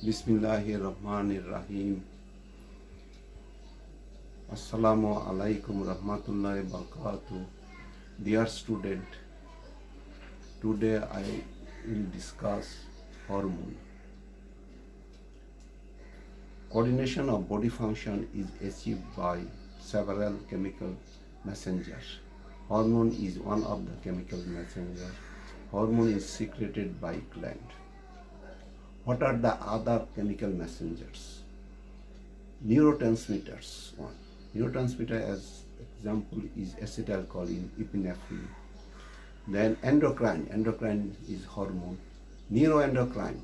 Bismillahirrahmanirrahim. Assalamu alaikum rahmatullahi barakatuh. Dear student, today I will discuss hormone. Coordination of body function is achieved by several chemical messengers. Hormone is one of the chemical messengers. Hormone is secreted by gland. What are the other chemical messengers? Neurotransmitters. One neurotransmitter, as example, is acetylcholine, epinephrine. Then endocrine is hormone. Neuroendocrine,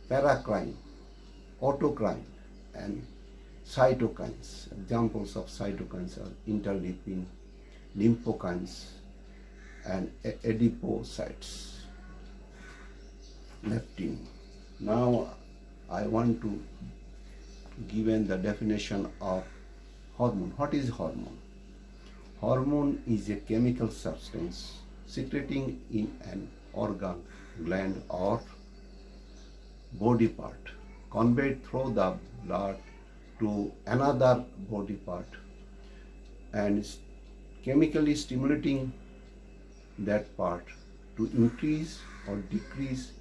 paracrine, autocrine, and cytokines. Examples of cytokines are interleukin, lymphokines, and adipocytes. Leptin. Now I want to give the definition of hormone. What is hormone? Hormone is a chemical substance secreting in an organ, gland, or body part, conveyed through the blood to another body part, and chemically stimulating that part to increase or decrease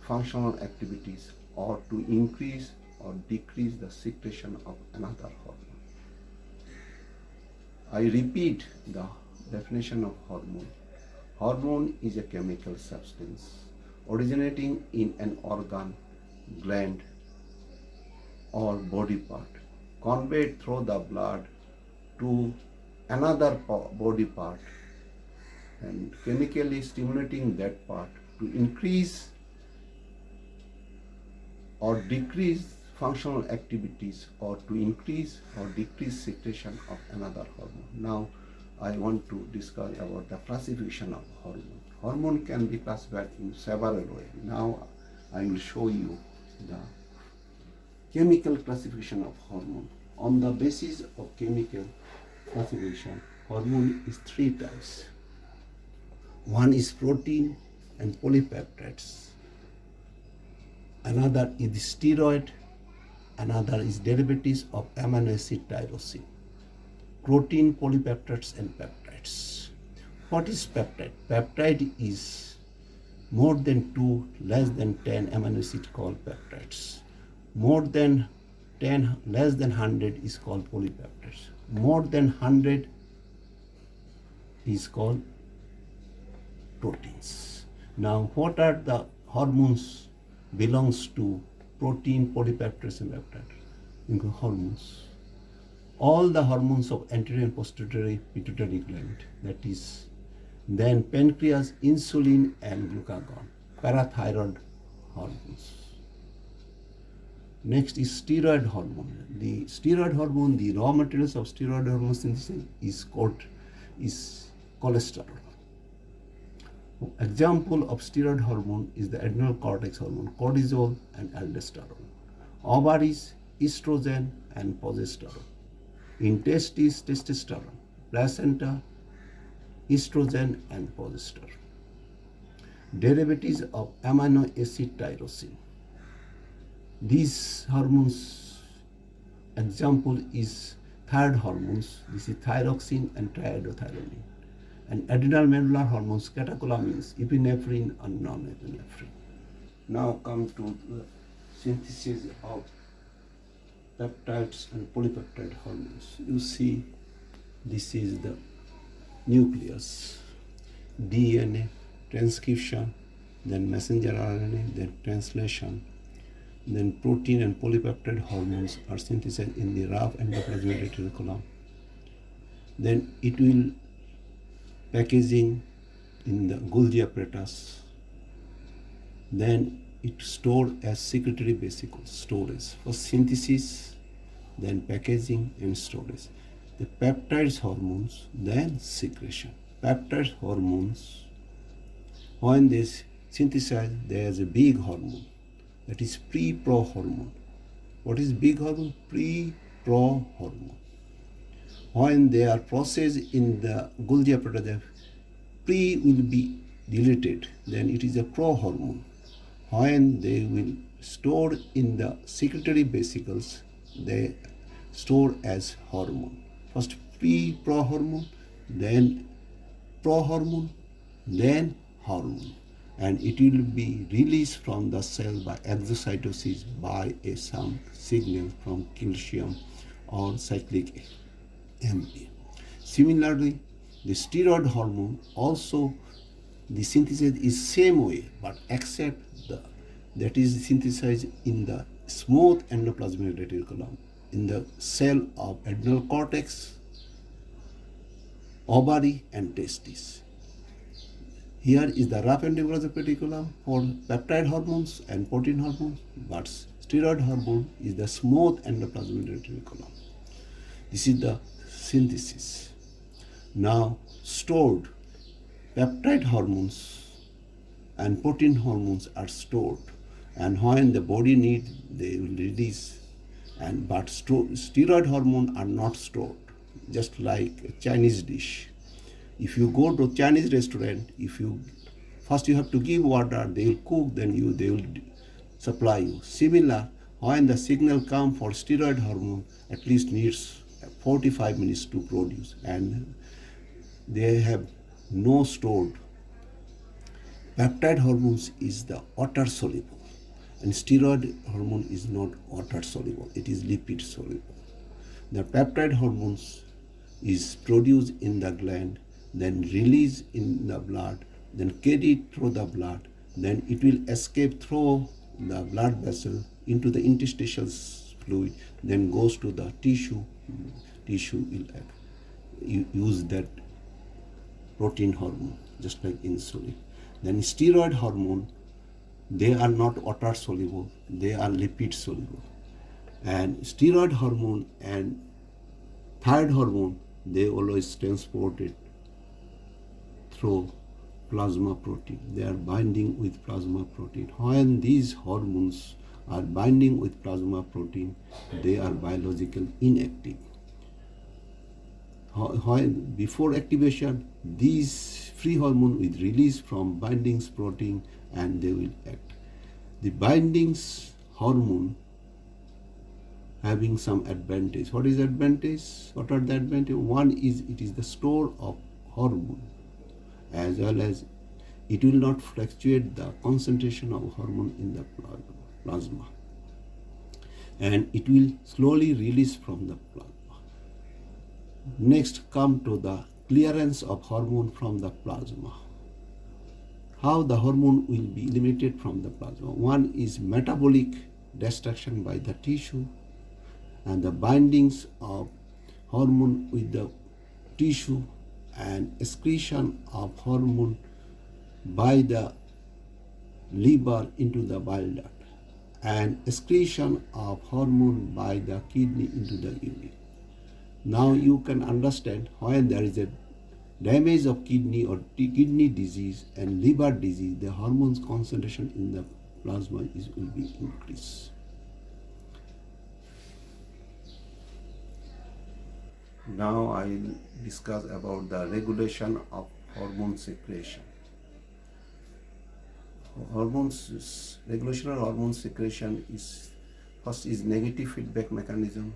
functional activities, or to increase or decrease the secretion of another hormone. I repeat the definition of hormone. Hormone is a chemical substance originating in an organ, gland, or body part, conveyed through the blood to another body part, and chemically stimulating that part to increase or decrease functional activities, or to increase or decrease secretion of another hormone. Now I want to discuss about the classification of hormone. Hormone can be classified in several ways. Now I will show you the chemical classification of hormone. On the basis of chemical classification, hormone is three types. One is protein and polypeptides. Another is steroid. Another is derivatives of amino acid tyrosine. Protein, polypeptides, and peptides. What is peptide? Peptide is more than 2, less than 10 amino acid called peptides. More than 10, less than 100 is called polypeptides. More than 100 is called proteins. Now, what are the hormones belongs to protein, polypeptides, and peptides? Hormones. All the hormones of anterior and posterior pituitary gland, that is, then pancreas, insulin, and glucagon, parathyroid hormones. Next is steroid hormone. The steroid hormone, the raw materials of steroid hormone synthesis is cholesterol. Example of steroid hormone is the adrenal cortex hormone, cortisol and aldosterone. Ovaries, estrogen and progesterone. In testes, testosterone. Placenta, estrogen and progesterone. Derivatives of amino acid tyrosine. These hormones, example is thyroid hormones. This is thyroxine and triiodothyronine. And adrenal medullary hormones, catecholamines, epinephrine and non-epinephrine. Now come to the synthesis of peptides and polypeptide hormones. You see, this is the nucleus, DNA, transcription, then messenger RNA, then translation, then protein and polypeptide hormones are synthesized in the rough endoplasmic reticulum. Then it will packaging in the Golgi apparatus. Then it stored as secretory vesicles, storage for synthesis, then packaging and storage. The peptides hormones, then secretion. Peptides hormones, when they synthesize, there is a big hormone, that is pre-pro hormone. What is big hormone? Pre-pro hormone. When they are processed in the Golgi apparatus, pre will be deleted, then it is a pro hormone. When they will stored in the secretory vesicles. They store as hormone. First prohormone, then prohormone, then hormone, and it will be released from the cell by exocytosis by some signal from calcium or cyclic AMP. Similarly, the steroid hormone also the synthesis is same way, but except that is synthesized in the smooth endoplasmic reticulum in the cell of adrenal cortex, ovary, and testes. Here is the rough endoplasmic reticulum for peptide hormones and protein hormones, but steroid hormone is the smooth endoplasmic reticulum. This is the synthesis. Now, stored peptide hormones and protein hormones are stored, and when the body needs, they will release. But steroid hormones are not stored, just like a Chinese dish. If you go to a Chinese restaurant, first you have to give water, they will cook, then they will supply you. Similar, when the signal comes for steroid hormone, at least needs 45 minutes to produce, and they have no stored. Peptide hormones is the water soluble, and steroid hormone is not water soluble, it is lipid soluble. The peptide hormones is produced in the gland, then released in the blood, then carried through the blood, then it will escape through the blood vessel into the interstitial fluid, then goes to the tissue. Tissue will use that protein hormone, just like insulin. Then steroid hormone, they are not water soluble, they are lipid soluble. And steroid hormone and thyroid hormone, they always transported through plasma protein. They are binding with plasma protein. When these hormones are binding with plasma protein, they are biologically inactive. When before activation, these free hormone will release from bindings protein and they will act. The bindings hormone having some advantage. What is advantage? What are the advantage? One is it is the store of hormone, as well as it will not fluctuate the concentration of hormone in the plasma, and it will slowly release from the plasma. Next, come to the clearance of hormone from the plasma. How the hormone will be eliminated from the plasma? One is metabolic destruction by the tissue, and the bindings of hormone with the tissue, and excretion of hormone by the liver into the bile duct, and excretion of hormone by the kidney into the urine. Now you can understand when there is a damage of kidney or kidney disease and liver disease, the hormones concentration in the plasma will be increased. Now I will discuss about the regulation of hormone secretion. Regulation of hormone secretion is first is negative feedback mechanism,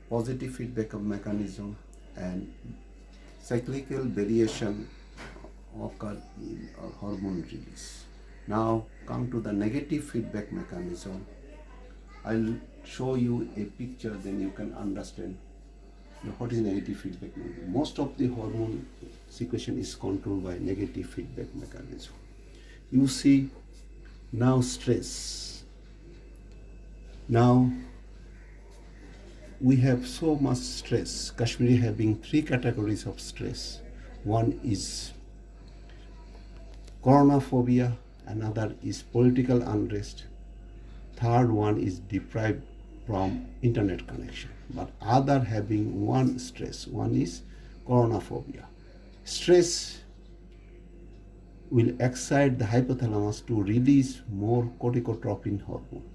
positive feedback of mechanism, and cyclical variation occur in hormone release. Now come to the negative feedback mechanism. I'll show you a picture, then you can understand what is negative feedback mechanism. Most of the hormone secretion is controlled by negative feedback mechanism. You see now stress. Now we have so much stress. Kashmiri having three categories of stress. One is coronaphobia, another is political unrest, third one is deprived from internet connection. But other having one stress, one is coronaphobia. Stress will excite the hypothalamus to release more corticotropin hormone.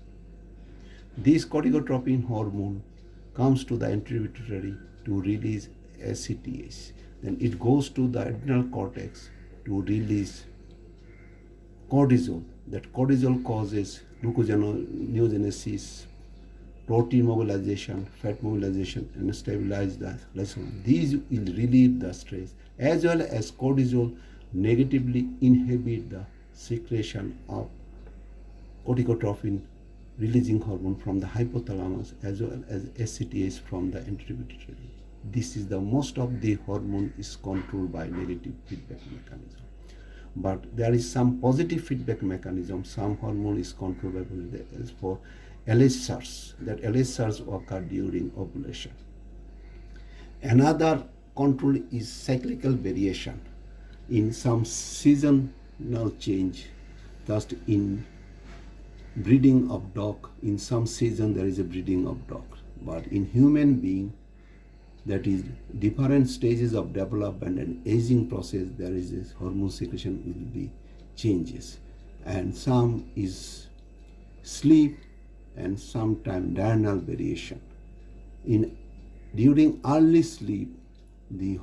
This corticotropin hormone comes to the anterior pituitary to release ACTH. Then it goes to the adrenal cortex to release cortisol. that cortisol causes gluconeogenesis, protein mobilization, fat mobilization, and stabilize the lysosomes. These will relieve the stress, as well as cortisol negatively inhibit the secretion of corticotropin releasing hormone from the hypothalamus, as well as ACTH from the anteropituitary. This is the most of the hormone is controlled by negative feedback mechanism. But there is some positive feedback mechanism. Some hormone is controlled by as for LH surge. That LH surge occur during ovulation. Another control is cyclical variation in some seasonal change. Thus, in breeding of dog, in some season there is a breeding of dog. But in human being, that is different stages of development and aging process, there is this hormone secretion will be changes, and some is sleep and sometimes diurnal variation. During early sleep, the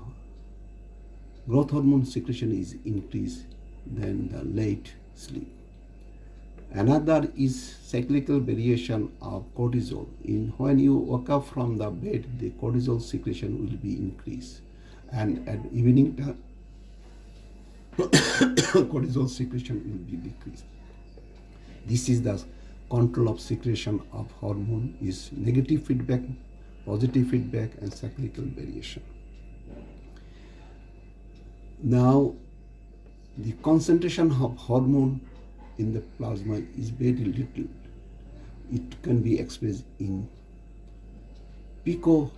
growth hormone secretion is increased than the late sleep. Another is cyclical variation of cortisol. When you wake up from the bed, the cortisol secretion will be increased, and at evening time, cortisol secretion will be decreased. This is the control of secretion of hormone is negative feedback, positive feedback, and cyclical variation. Now, the concentration of hormone in the plasma is very little. It can be expressed in picogram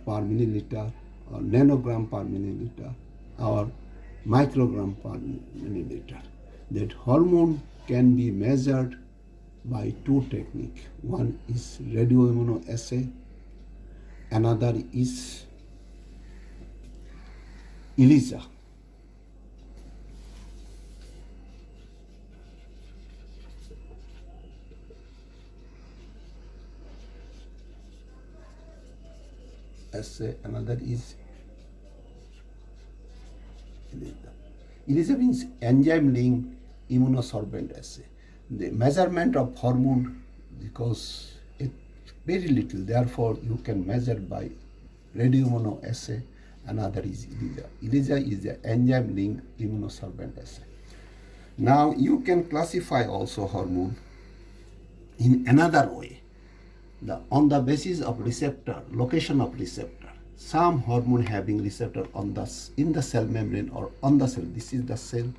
per milliliter, or nanogram per milliliter, or microgram per milliliter. That hormone can be measured by two techniques. One is radioimmunoassay, another is ELISA. Assay, another is ELISA. ELISA means enzyme linked immunosorbent assay. The measurement of hormone, because it very little, therefore you can measure by radioimmunoassay. Another is ELISA. ELISA is the enzyme linked immunosorbent assay. Now you can classify also hormone in another way. On the basis of receptor, location of receptor. Some hormone having receptor in the cell membrane or on the cell. This is the cell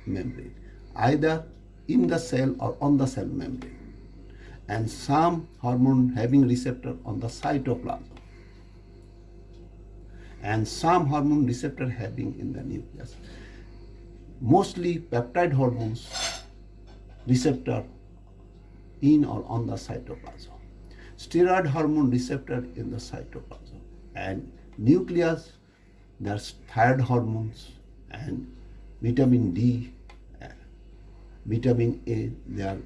membrane, either in the cell or on the cell membrane. And some hormone having receptor on the cytoplasm. And some hormone receptor having in the nucleus. Mostly peptide hormones receptor in or on the cytoplasm. Steroid hormone receptor in the cytoplasm, and nucleus, there's thyroid hormones and vitamin D, vitamin A, they are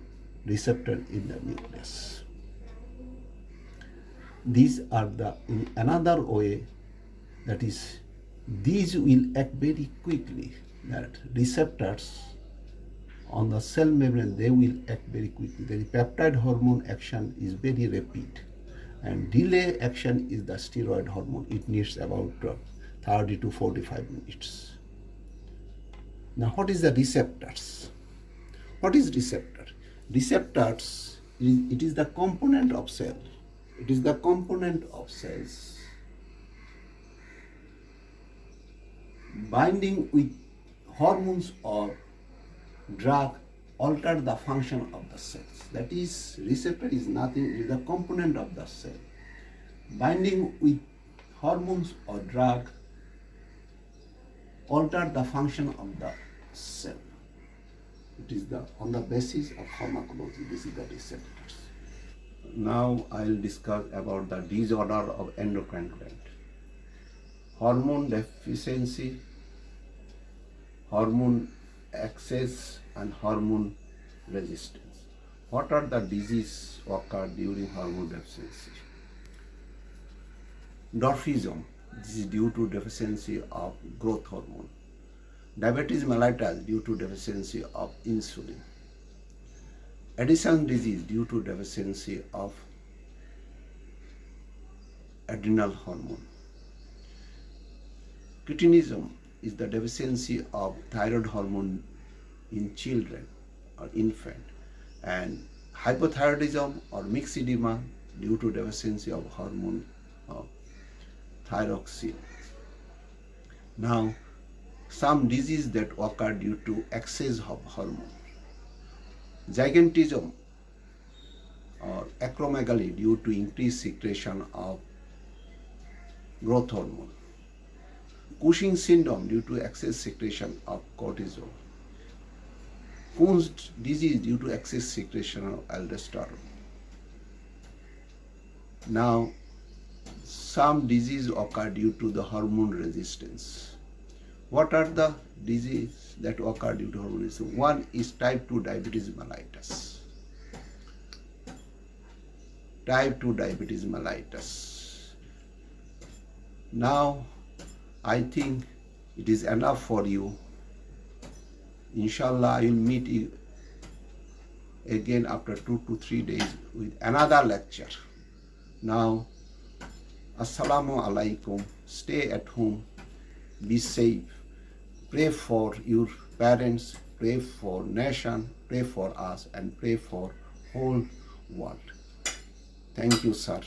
receptor in the nucleus. These are in another way, that is, these will act very quickly, that receptors on the cell membrane, they will act very quickly. The peptide hormone action is very rapid, and delay action is the steroid hormone. It needs about 30 to 45 minutes. Now, what is the receptors? What is receptor? Receptors, it is the component of cell. It is the component of cells binding with hormones or drug alter the function of the cells. That is, receptor is nothing, it is a component of the cell. Binding with hormones or drug alter the function of the cell. It is on the basis of pharmacology. This is the receptors. Now I will discuss about the disorder of endocrine gland. Hormone deficiency, hormone excess, and hormone resistance. What are the diseases occur during hormone deficiency? Dwarfism. This is due to deficiency of growth hormone. diabetes mellitus due to deficiency of insulin, Addison's disease due to deficiency of adrenal hormone, cretinism is the deficiency of thyroid hormone in children or infant, and hypothyroidism or myxedema due to deficiency of hormone of thyroxine. Now, some disease that occur due to excess of hormone. Gigantism or acromegaly due to increased secretion of growth hormone. Cushing syndrome due to excess secretion of cortisol. Crohn's disease due to excess secretion of aldosterone. Now, some disease occur due to the hormone resistance. What are the diseases that occur due to hormone resistance? One is type 2 diabetes mellitus. Type 2 diabetes mellitus. Now, I think it is enough for you. Inshallah, I will meet you again after 2 to 3 days with another lecture. Now, Assalamu alaikum. Stay at home. Be safe. Pray for your parents. Pray for nation. Pray for us, and pray for whole world. Thank you, sir.